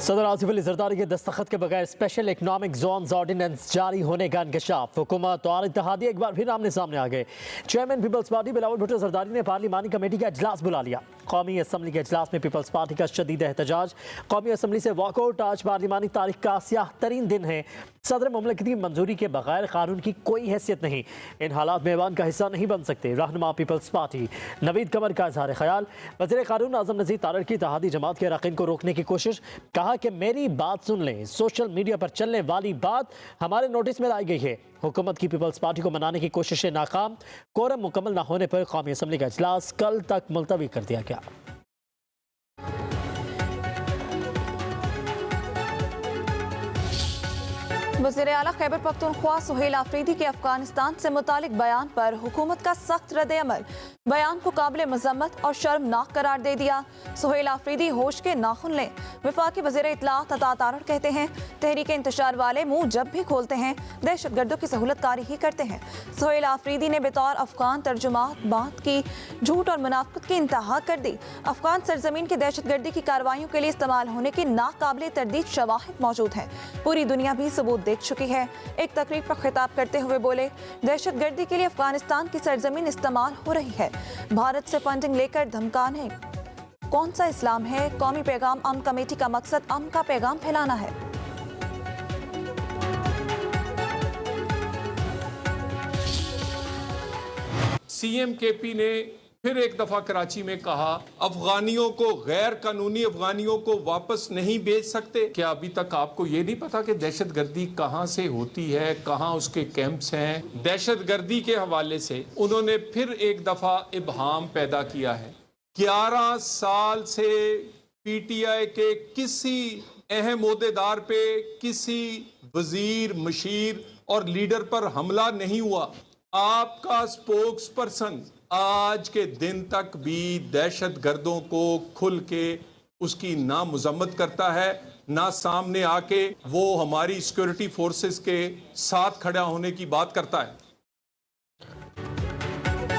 सदर आसिफ अली जरदारी के दस्तखत के बगैर स्पेशल इकनॉमिक जोन्स ऑर्डिनेंस जारी होने का इंकशाफ। हुकूमत और इत्तेहादी एक बार फिर आमने सामने आ गए। Chairman Peoples Party Bilawal Bhutto Zardari ने पार्लिमानी कमेटी का इजलास बुला लिया। कौमी असम्बली के इजलास में पीपल्स पार्टी का शदीद एहतजाज। कौमी असम्बली से वॉकआउट। आज पार्लिमानी तारीख का स्याह तरीन दिन है। सदर मुमलिकत की मंजूरी के बगैर कानून की कोई हैसियत नहीं। इन हालात में ऐवान का हिस्सा नहीं बन सकते। रहनुमा पीपल्स पार्टी नवीद कमर का इजहार ख्याल। वज़ीर कानून आज़म नज़ीर तारड़ की इत्तेहादी जमात के अरकान को रोकने की कोशिश। कहा कि मेरी बात सुन लें, सोशल मीडिया पर चलने वाली बात हमारे नोटिस में लाई गई है। हुकूमत की पीपल्स पार्टी को मनाने की कोशिशें नाकाम। कोरम मुकम्मल न होने पर कौमी असम्बली का इजलास कल तक मुलतवी कर दिया गया। वज़ीर आला खैबर पख्तूनख्वा सुहेल आफरीदी के अफगानिस्तान से मुतालिक बयान पर हुकूमत का सख्त रद्द-ए-अमल। बयान को काबिल मजम्मत और शर्मनाक करार दे दिया। सुहेल आफरीदी होश के नाखुन लें। वफाकी वज़ीर इत्तलात अता तारड़ कहते हैं, तहरीक इंतशार वाले मुंह जब भी खोलते हैं दहशतगर्दों की सहूलतकारी ही करते हैं। सुहेल आफरीदी ने बतौर अफगान तर्जुमान बात की झूठ और मुनाफिकत की इंतहा कर दी। अफगान सरजमीन की दहशतगर्दी की कार्रवाइयों के लिए इस्तेमाल होने की नाकाबिल तरदीद शवाहिद मौजूद हैं। पूरी दुनिया भी सबूत देख चुकी है। एक तकरीर पर खिताब करते हुए बोले, दहशतगर्दी के लिए अफगानिस्तान की सरजमीन इस्तेमाल हो रही है। भारत से फंडिंग लेकर धमकाने कौन सा इस्लाम है? कौमी पैगाम अमन कमेटी का मकसद अमन का पैगाम फैलाना है। सीएम केपी ने फिर एक दफा कराची में कहा, अफगानियों को, गैर कानूनी अफगानियों को वापस नहीं भेज सकते। क्या अभी तक आपको ये नहीं पता कि दहशतगर्दी कहाँ से होती है, कहाँ उसके कैंप्स हैं? दहशतगर्दी के हवाले से उन्होंने फिर एक दफा इबहाम पैदा किया है। 11 साल से पीटीआई के किसी अहम ओहदेदार पे, किसी वजीर, मशीर और लीडर पर हमला नहीं हुआ। आपका स्पोक्स पर्सन आज के दिन तक भी दहशतगर्दों को खुल के उसकी ना मजम्मत करता है, ना सामने आके वो हमारी सिक्योरिटी फोर्सेस के साथ खड़ा होने की बात करता है।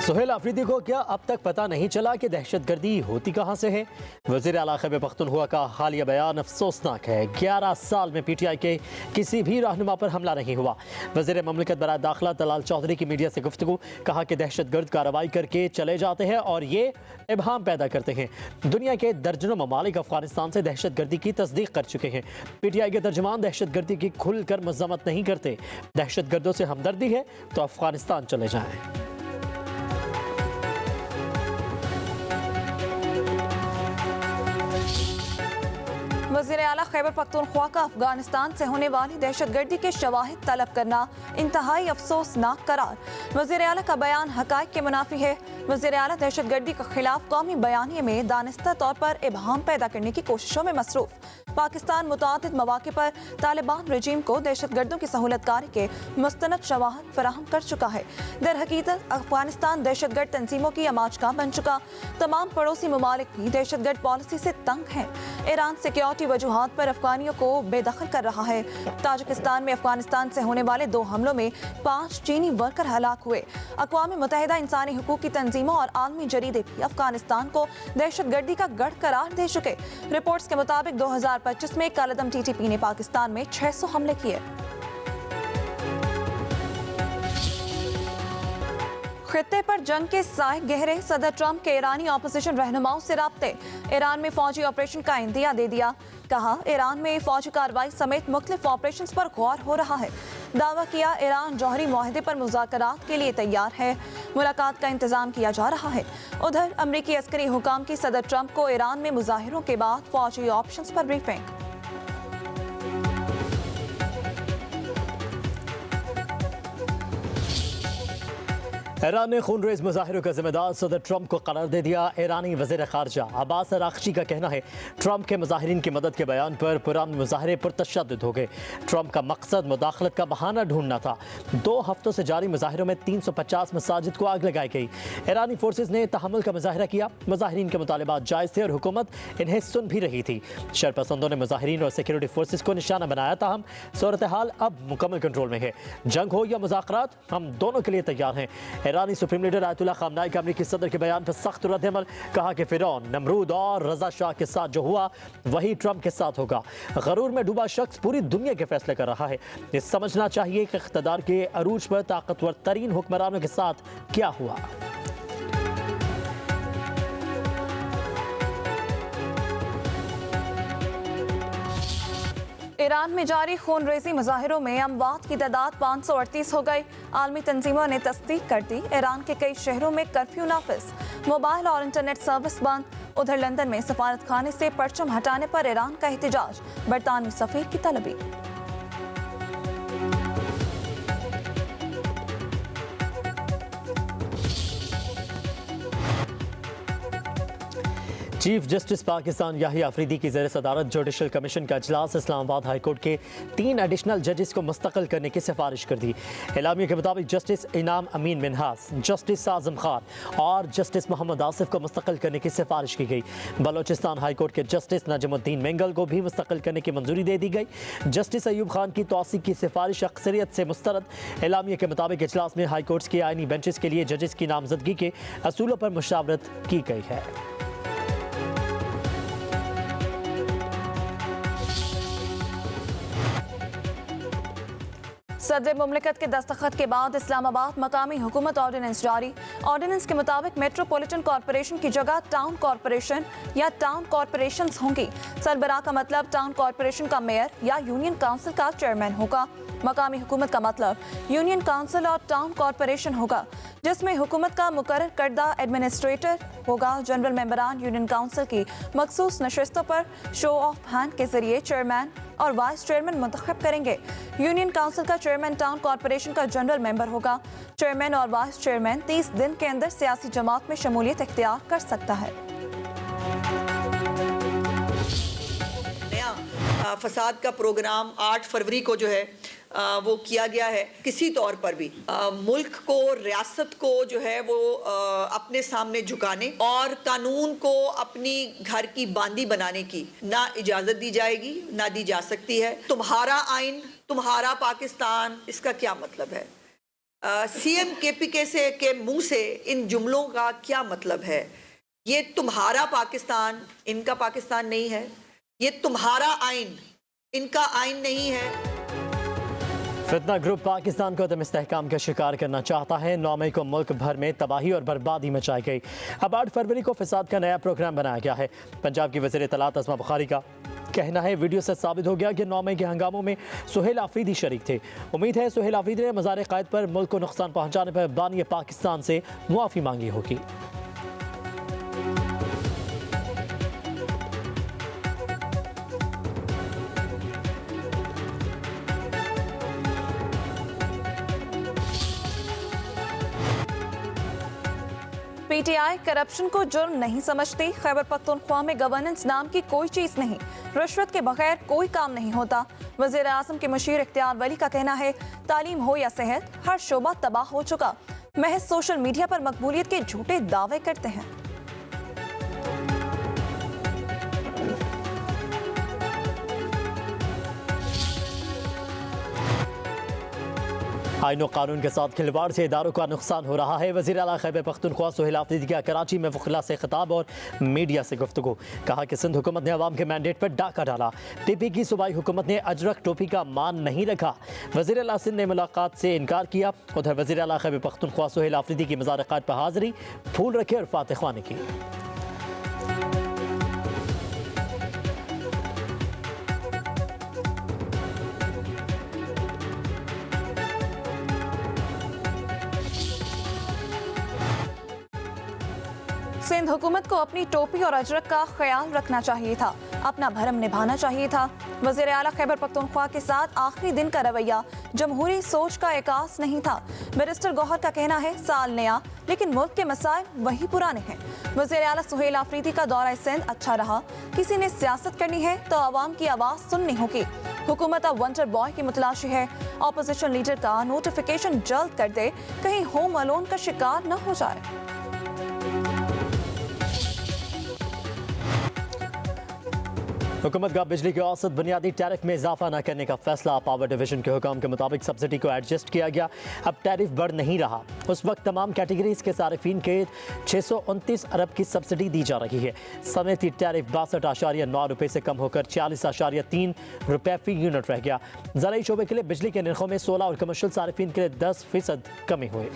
सुहेल आफरीदी को क्या अब तक पता नहीं चला कि दहशतगर्दी होती कहाँ से है? वज़ीर आला खैबर पख्तूनख्वा का हालिया बयान अफसोसनाक है। 11 साल में पीटीआई के किसी भी रहनुमा पर हमला नहीं हुआ। वज़ीर ममलिकत बराए दाखिला तलाल चौधरी की मीडिया से गुफ्तगू। कहा कि दहशतगर्द कार्रवाई करके चले जाते हैं और ये इबहाम पैदा करते हैं। दुनिया के दर्जनों ममालिक अफगानिस्तान से दहशतगर्दी की तस्दीक कर चुके हैं। पीटीआई के तर्जमान दहशतगर्दी की खुल कर मजम्मत नहीं करते। दहशतगर्दों से हमदर्दी है तो अफगानिस्तान चले जाएं। वज़ीर आला खैबर पख्तूनख्वा का अफगानिस्तान से होने वाली दहशतगर्दी के शवाहिद तलब करना इंतहाई अफसोसनाक करार। वज़ीर आला का बयान हक़ाइक़ के मुनाफी है। वज़ीर आला दहशतगर्दी के खिलाफ कौमी बयानिए में दानिस्ता तौर पर इबहाम पैदा करने की कोशिशों में मसरूफ़। पाकिस्तान मुतादिद मौक़े पर तालिबान रजीम को दहशतगर्दों की सहूलतकारी के मुस्तनद शवाहिद फराहम कर चुका है। दर हकीकत अफगानिस्तान दहशतगर्द तंजीमों की अमाजगाह बन चुका। तमाम पड़ोसी ममालिक भी दहशतगर्द पॉलिसी से तंग हैं। ईरान सिक्योरिटी वजूहात पर अफगानियों को बेदखल कर रहा है। ताजिकिस्तान में अफगानिस्तान से होने वाले 2 हमलों में 5 चीनी वर्कर हलाक हुए। अक़वाम मुत्तहिदा इंसानी हुकूक की तंजीमों और आलमी जरीदे भी अफगानिस्तान को दहशतगर्दी का गढ़ करार दे चुके। रिपोर्ट्स के मुताबिक 2025 में कालदम टीटीपी ने पाकिस्तान में 600 हमले किए। खित्ते पर जंग के साए गहरे। सदर ट्रंप के ईरानी ऑपोजिशन रहनुमाओं से राब्ते। ईरान में फौजी ऑपरेशन का इंदिया दे दिया। कहा, ईरान में फौजी कार्रवाई समेत मुख्तलिफ ऑपरेशन पर गौर हो रहा है। दावा किया, ईरान जौहरी मुआहदे पर मुज़ाकरात के लिए तैयार है। मुलाकात का इंतजाम किया जा रहा है। उधर अमरीकी अस्करी हुकाम की सदर ट्रंप को ईरान में मुजाहिरों के बाद फौजी ऑप्शंस पर ब्रीफिंग। ईरान ने खूनरेज़ मुजाहिरों का जिम्मेदार सदर ट्रंप को करार दे दिया। ईरानी वज़ीर ख़ारजा अब्बास अराग़ची का कहना है, ट्रंप के मुजाहिरीन की मदद के बयान पर पुराने मुजाहरे पुरतशद्दुद हो गए। ट्रंप का मकसद मुदाखलत का बहाना ढूंढना था। 2 हफ्तों से जारी मुजाहिरों में 350 मसाजिद को आग लगाई गई। ईरानी फोर्सेज ने तहम्मुल का मुजाहरा किया। मुजाहिरीन के मुतालिबात जायज़ थे और हुकूमत इन्हें सुन भी रही थी। शरपसंदों ने मुजाहिरीन और सिक्योरिटी फोर्सेज को निशाना बनाया। ताहम सूरत हाल अब मुकम्मल कंट्रोल में है। जंग हो या मुज़ाकरात, हम दोनों के लिए तैयार हैं। ईरानी सुप्रीम लीडर आयतुल्लाह खामनाई का अमरीकी सदर के बयान पर सख्त रद्द-ए-अमल। कहा कि फिरौन, नमरूद और रजा शाह के साथ जो हुआ वही ट्रंप के साथ होगा। गरूर में डूबा शख्स पूरी दुनिया के फैसले कर रहा है। ये समझना चाहिए कि इख्तिदार के अरूज पर ताकतवर तरीन हुक्मरानों के साथ क्या हुआ। ईरान में जारी खूनरेजी मुजाहिरों में अमवात की तादाद 538 हो गई। आलमी तंजीमों ने तस्दीक कर दी। ईरान के कई शहरों में कर्फ्यू नाफिज, मोबाइल और इंटरनेट सर्विस बंद। उधर लंदन में सफारत खाने से परचम हटाने पर ईरान का एहतजाज, बरतानवी सफीर की तलबी। चीफ जस्टिस पाकिस्तान याहिया अफरीदी की ज़ेर सदारत जुडिशल कमीशन का अजलास इस्लामाबाद हाई कोर्ट के 3 एडिशनल जजेस को मुस्तकिल करने की सिफारिश कर दी। एलामिया के मुताबिक जस्टिस इनाम अमीन मिनहास, जस्टिस आजम खान और जस्टिस मोहम्मद आसिफ को मुस्तकिल करने की सिफारिश की गई। बलोचिस्तान हाई कोर्ट के जस्टिस नजमुद्दीन मेंगल को भी मुस्तकिल करने की मंजूरी दे दी गई। जस्टिस अयूब खान की तौसीक की सिफारिश अक्सरियत से मुस्तरद। एलामिया के मुताबिक इजलास में हाई कोर्ट्स के आइनी बेंचेस के लिए जजेस की नामजदगी के असूलों पर मुशावरत की गई है। सदर मुमलिकत के दस्तखत के बाद इस्लामाबाद मकामी हुकूमत ऑर्डिनेंस जारी। ऑर्डिनेंस के मुताबिक मेट्रोपॉलिटन कॉरपोरेशन की जगह टाउन कॉरपोरेशन या टाउन कॉरपोरेशंस होंगी। सरबराह का मतलब टाउन कॉरपोरेशन का मेयर या यूनियन काउंसिल का चेयरमैन होगा। मकामी हुकूमत का मतलब यूनियन काउंसिल और टाउन कॉरपोरेशन होगा, जिसमें हुकूमत का मुकर्रर करदा एडमिनिस्ट्रेटर होगा। जनरल मेंबरान यूनियन काउंसिल की मखसूस नशस्तों पर शो ऑफ हैंड के जरिए चेयरमैन और वाइस चेयरमैन मुंतखब करेंगे। यूनियन काउंसिल का चेयरमैन टाउन कॉरपोरेशन का जनरल मेंबर होगा। चेयरमैन और वाइस चेयरमैन 30 दिन के अंदर सियासी जमात में शमूलियत इख्तियार कर सकता है। नया फसाद का प्रोग्राम 8 फरवरी को जो है वो किया गया है। किसी तौर पर भी मुल्क को, रियासत को जो है वो अपने सामने झुकाने और कानून को अपनी घर की बांदी बनाने की ना इजाजत दी जाएगी, ना दी जा सकती है। तुम्हारा आइन, तुम्हारा पाकिस्तान, इसका क्या मतलब है? सीएम केपीके से के मुंह से इन जुमलों का क्या मतलब है? ये तुम्हारा पाकिस्तान इनका पाकिस्तान नहीं है। ये तुम्हारा आइन इनका आइन नहीं है। फितना ग्रुप पाकिस्तान को अदम इस्तेहकाम का शिकार करना चाहता है। 9 मई को मुल्क भर में तबाही और बर्बादी मचाई गई। अब 8 फरवरी को फसाद का नया प्रोग्राम बनाया गया है। पंजाब की वज़ीर इत्तलात अस्मा बुखारी का कहना है वीडियो से साबित हो गया कि 9 मई के हंगामों में सुहेल आफरीदी शरीक थे। उम्मीद है सुहेल आफरीदी ने मज़ार क़ायद पर मुल्क को नुकसान पहुँचाने पर बानी पाकिस्तान से मुआफ़ी मांगी होगी। पीटीआई करप्शन को जुर्म नहीं समझती। खैबर पख्तूनख्वा में गवर्नेंस नाम की कोई चीज नहीं, रिश्वत के बगैर कोई काम नहीं होता। वज़ीर आज़म के मुशीर इख्तियार वली का कहना है तालीम हो या सेहत, हर शोबा तबाह हो चुका। महज सोशल मीडिया पर मकबूलियत के झूठे दावे करते हैं। आईन और कानून के साथ खिलवाड़ से इदारों का नुकसान हो रहा है। वज़ीर आला खैबर पख्तूनख्वा सुहेल आफरीदी का कराची में वकला से खिताब और मीडिया से गुफ्तगू। कहा कि सिंध हुकूमत ने अवाम के मैंडेट पर डाका डाला। टीपी की सूबाई हुकूमत ने अजरक टोपी का मान नहीं रखा। वज़ीर आला सिंध ने मुलाकात से इनकार किया। उधर वज़ीर आला खैबर पख्तूनख्वा सुहेल आफरीदी की मज़ार क़ायद पर हाज़िरी, फूल रखे और फातिहानी की। सिंध हुकूमत को अपनी टोपी और अजरक का ख्याल रखना चाहिए था, अपना भरम निभाना चाहिए था। वज़ीर आला खैबर पख्तूनख्वा के साथ आखिरी दिन का रवैया जमहूरी सोच का एकास नहीं था। बैरिस्टर गौहर का कहना है साल नया लेकिन मुल्क के मसाइल वही पुराने हैं। वज़ीर आला सुहेल आफरीदी का दौरा सिंध अच्छा रहा। किसी ने सियासत करनी है तो आवाम की आवाज़ सुननी होगी। हुकूमत अब वंडर बॉय की मुतलाशी है। ऑपोजिशन लीडर का नोटिफिकेशन जल्द कर दे, कहीं होम अलोन का शिकार न हो जाए। हुकूमत का बिजली के औसत बुनियादी टैरिफ में इजाफा न करने का फैसला। पावर डिवीजन के हुक्म के मुताबिक सब्सिडी को एडजस्ट किया गया। अब टैरिफ बढ़ नहीं रहा। उस वक्त तमाम कैटेगरीज के सारिफिन के 629 अरब की सब्सिडी दी जा रही है। सनती टैरिफ 62.9 रुपये से कम होकर 40.3 रुपये फी यूनिट रह गया। ज़राई शोबे के लिए बिजली के निर्खों में 16 और कमर्शियल सारिफिन के लिए 10% कमी हुई।